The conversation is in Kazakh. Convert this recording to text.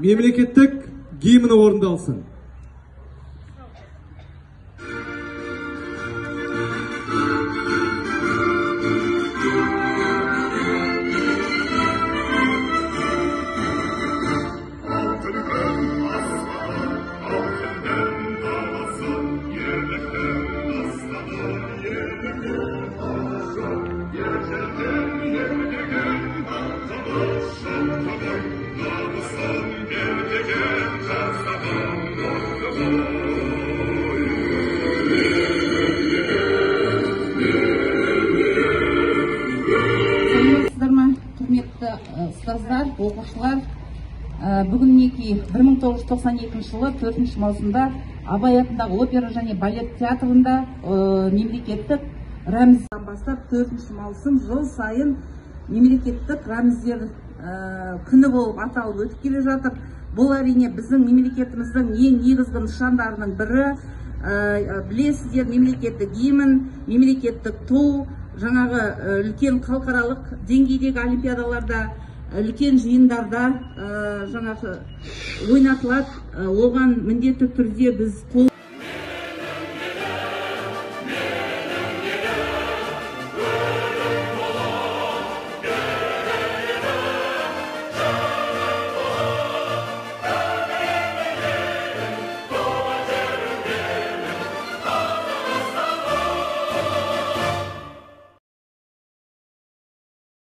мемлекеттік гимні орындалсын. Құрметті ұстаздар, оқушылар, бүгін 1992 жылы 4 маусымда Абай атындағы опера және балет театрында мемлекеттік рәмізден бастап 4 маусым жыл сайын мемлекеттік рәміздер күні болып аталып өтіп келе жатыр. Бұл әрине біздің мемлекетіміздің ең негізгі нышандарының бірі. Білесіздер, мемлекеттік гимн, мемлекеттік ту, жаңағы үлкен халықаралық деңгейдегі олимпиадаларда, үлкен жиындарда жаңағы ойнатылады. Оған міндетті түрде біз